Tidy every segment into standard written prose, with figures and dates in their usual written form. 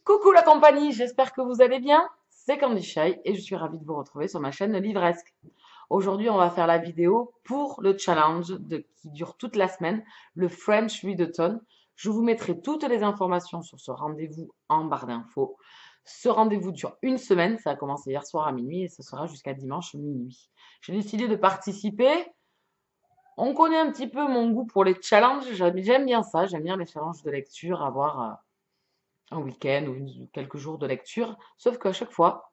Coucou la compagnie, j'espère que vous allez bien. C'est Candy Shy et je suis ravie de vous retrouver sur ma chaîne Livresque. Aujourd'hui, on va faire la vidéo pour le challenge qui dure toute la semaine, le French Readathon. Je vous mettrai toutes les informations sur ce rendez-vous en barre d'infos. Ce rendez-vous dure une semaine, ça a commencé hier soir à minuit et ce sera jusqu'à dimanche minuit. J'ai décidé de participer. On connaît un petit peu mon goût pour les challenges, j'aime bien ça, j'aime bien les challenges de lecture, avoir un week-end ou quelques jours de lecture, sauf qu'à chaque fois,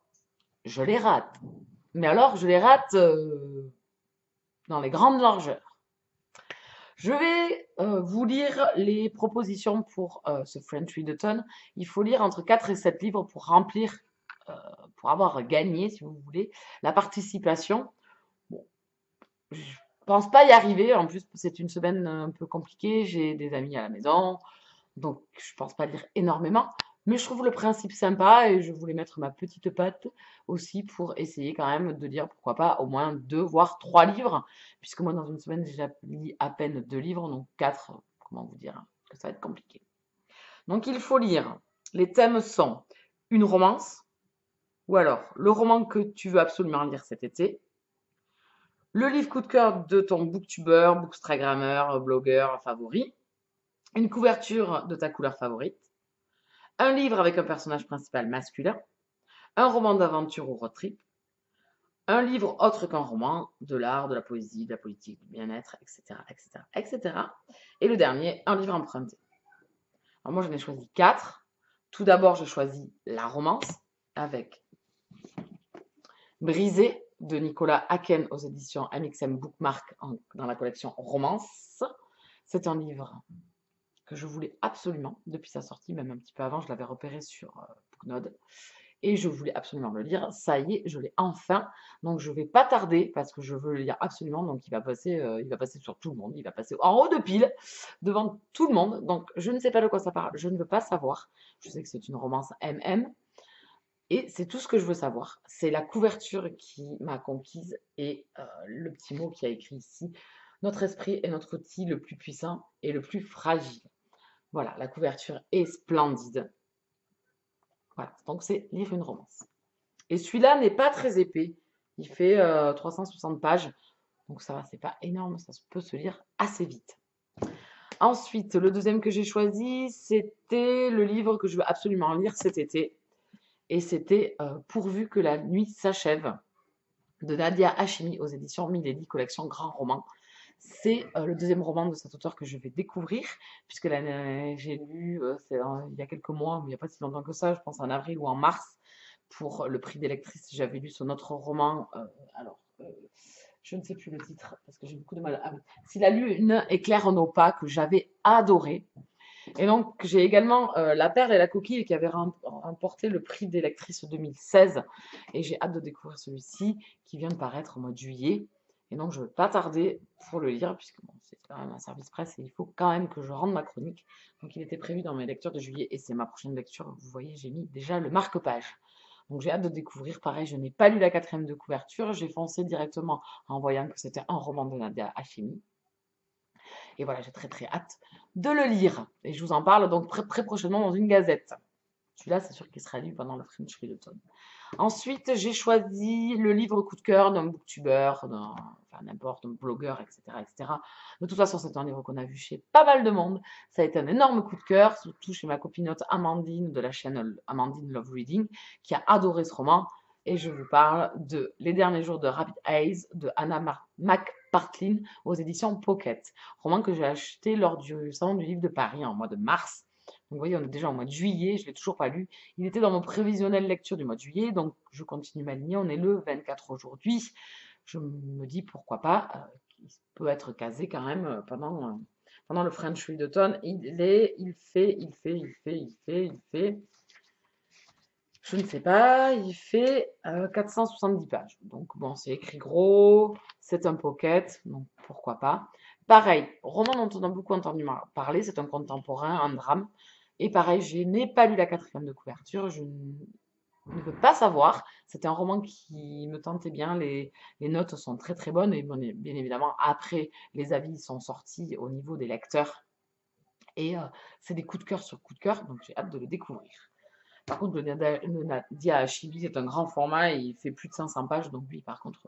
je les rate. Mais alors, je les rate dans les grandes largeurs. Je vais vous lire les propositions pour ce French Readathon. Il faut lire entre 4 et 7 livres pour remplir, euh, pour avoir gagné, si vous voulez, la participation. Bon, je pense pas y arriver. En plus, c'est une semaine un peu compliquée. J'ai des amis à la maison. Donc, je pense pas lire énormément, mais je trouve le principe sympa et je voulais mettre ma petite patte aussi pour essayer quand même de lire, pourquoi pas, au moins 2 voire 3 livres, puisque moi, dans une semaine, j'ai lis à peine 2 livres, donc 4, comment vous dire, que ça va être compliqué. Donc, il faut lire. Les thèmes sont une romance, ou alors le roman que tu veux absolument lire cet été, le livre coup de cœur de ton booktuber, bookstagrammeur, blogueur favori, une couverture de ta couleur favorite, un livre avec un personnage principal masculin, un roman d'aventure ou road trip, un livre autre qu'un roman, de l'art, de la poésie, de la politique, du bien-être, etc., etc., etc. Et le dernier, un livre emprunté. Alors moi, j'en ai choisi 4. Tout d'abord, je choisis la romance avec Brisé de Nicolas Haken aux éditions MXM Bookmark dans la collection Romance. C'est un livre que je voulais absolument depuis sa sortie, même un petit peu avant, je l'avais repéré sur Booknode. Et je voulais absolument le lire. Ça y est, je l'ai enfin. Donc je vais pas tarder parce que je veux le lire absolument. Donc il va passer sur tout le monde. Il va passer en haut de pile devant tout le monde. Donc je ne sais pas de quoi ça parle. Je ne veux pas savoir. Je sais que c'est une romance MM et c'est tout ce que je veux savoir. C'est la couverture qui m'a conquise et le petit mot qui a écrit ici. Notre esprit est notre outil le plus puissant et le plus fragile. Voilà, la couverture est splendide. Voilà, donc c'est lire une romance. Et celui-là n'est pas très épais. Il fait 360 pages. Donc ça va, c'est pas énorme, ça peut se lire assez vite. Ensuite, le deuxième que j'ai choisi, c'était le livre que je veux absolument lire cet été. Et c'était Pourvu que la nuit s'achève de Nadia Hachimi aux éditions Milady, collection Grand Roman. C'est le deuxième roman de cet auteur que je vais découvrir, puisque j'ai lu il y a quelques mois, mais il n'y a pas si longtemps que ça, je pense en avril ou en mars, pour le prix des lectrices, j'avais lu son autre roman. Je ne sais plus le titre parce que j'ai beaucoup de mal à. S'il a lu une Éclair nos pas que j'avais adoré. Et donc, j'ai également La Perle et la Coquille qui avait remporté le prix des lectrices 2016. Et j'ai hâte de découvrir celui-ci qui vient de paraître au mois de juillet. Et donc, je ne veux pas tarder pour le lire, puisque bon, c'est quand même un service presse et il faut quand même que je rende ma chronique. Donc, il était prévu dans mes lectures de juillet et c'est ma prochaine lecture. Vous voyez, j'ai mis déjà le marque-page. Donc, j'ai hâte de découvrir. Pareil, je n'ai pas lu la quatrième de couverture. J'ai foncé directement en voyant que c'était un roman de Nadia Hachemi. Et voilà, j'ai très très hâte de le lire. Et je vous en parle donc très prochainement dans une gazette. Celui-là, c'est sûr qu'il sera lu pendant le French Readathon. Ensuite, j'ai choisi le livre coup de cœur d'un booktuber, enfin n'importe, un blogueur, etc., etc. De toute façon, c'est un livre qu'on a vu chez pas mal de monde. Ça a été un énorme coup de cœur, surtout chez ma copinote Amandine de la chaîne Amandine Love Reading, qui a adoré ce roman. Et je vous parle de Les derniers jours de Rabbit Haze de Anna McPartlin aux éditions Pocket. Roman que j'ai acheté lors du salon du livre de Paris en mois de mars. Donc, vous voyez, on est déjà au mois de juillet, je ne l'ai toujours pas lu. Il était dans mon prévisionnel lecture du mois de juillet, donc je continue ma lignée. On est le 24 aujourd'hui. Je me dis pourquoi pas, il peut être casé quand même pendant le French Readathon. Je ne sais pas, il fait 470 pages. Donc bon, c'est écrit gros, c'est un pocket, donc pourquoi pas. Pareil, roman dont on a beaucoup entendu parler, c'est un contemporain, un drame. Et pareil, je n'ai pas lu la quatrième de couverture, je ne veux pas savoir. C'était un roman qui me tentait bien, les notes sont très très bonnes et bien évidemment après les avis sont sortis au niveau des lecteurs et c'est des coups de cœur sur coups de cœur, donc j'ai hâte de le découvrir. Par contre, le Nadia Hachibi, c'est un grand format et il fait plus de 500 pages, donc lui, par contre,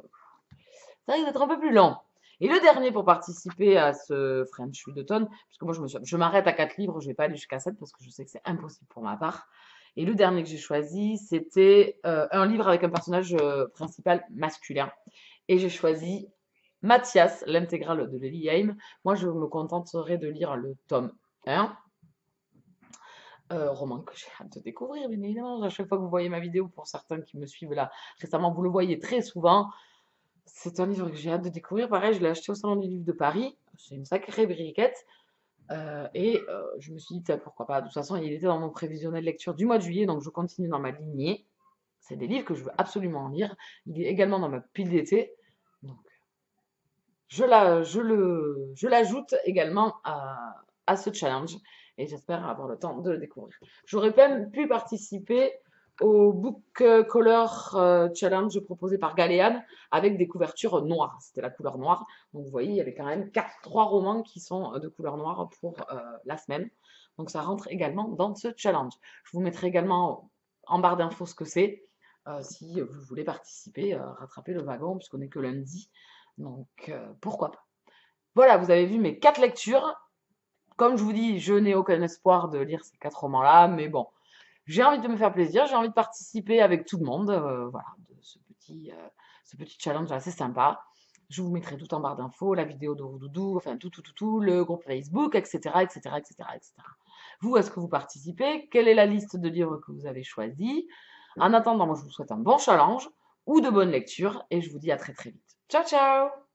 ça risque d'être un peu plus long. Et le dernier pour participer à ce French d'automne, parce que moi je m'arrête à 4 livres, je vais pas aller jusqu'à 7 parce que je sais que c'est impossible pour ma part. Et le dernier que j'ai choisi, c'était un livre avec un personnage principal masculin. Et j'ai choisi Mathias, l'intégrale de Lily Haim. Moi, je me contenterai de lire le tome 1, roman que j'ai hâte de découvrir, bien évidemment. À chaque fois que vous voyez ma vidéo, pour certains qui me suivent là récemment, vous le voyez très souvent. C'est un livre que j'ai hâte de découvrir. Pareil, je l'ai acheté au Salon du Livre de Paris. C'est une sacrée briquette. Je me suis dit, tiens, pourquoi pas. De toute façon, il était dans mon prévisionnel lecture du mois de juillet, donc je continue dans ma lignée. C'est des livres que je veux absolument lire. Il est également dans ma pile d'été. Donc, je l'ajoute également à ce challenge. Et j'espère avoir le temps de le découvrir. J'aurais même pu participer au Book Color Challenge proposé par Galéane avec des couvertures noires. C'était la couleur noire. Donc vous voyez, il y avait quand même 3 romans qui sont de couleur noire pour la semaine. Donc ça rentre également dans ce challenge. Je vous mettrai également en barre d'infos ce que c'est. Si vous voulez participer, rattraper le wagon, puisqu'on n'est que lundi. Donc pourquoi pas. Voilà, vous avez vu mes 4 lectures. Comme je vous dis, je n'ai aucun espoir de lire ces 4 romans-là, mais bon, j'ai envie de me faire plaisir, j'ai envie de participer avec tout le monde, voilà, de ce petit challenge assez sympa. Je vous mettrai tout en barre d'infos, la vidéo de Roudoudou, enfin tout, le groupe Facebook, etc., etc., etc., etc. Vous, est-ce que vous participez? Quelle est la liste de livres que vous avez choisi? En attendant, moi, je vous souhaite un bon challenge ou de bonnes lectures et je vous dis à très très vite. Ciao, ciao!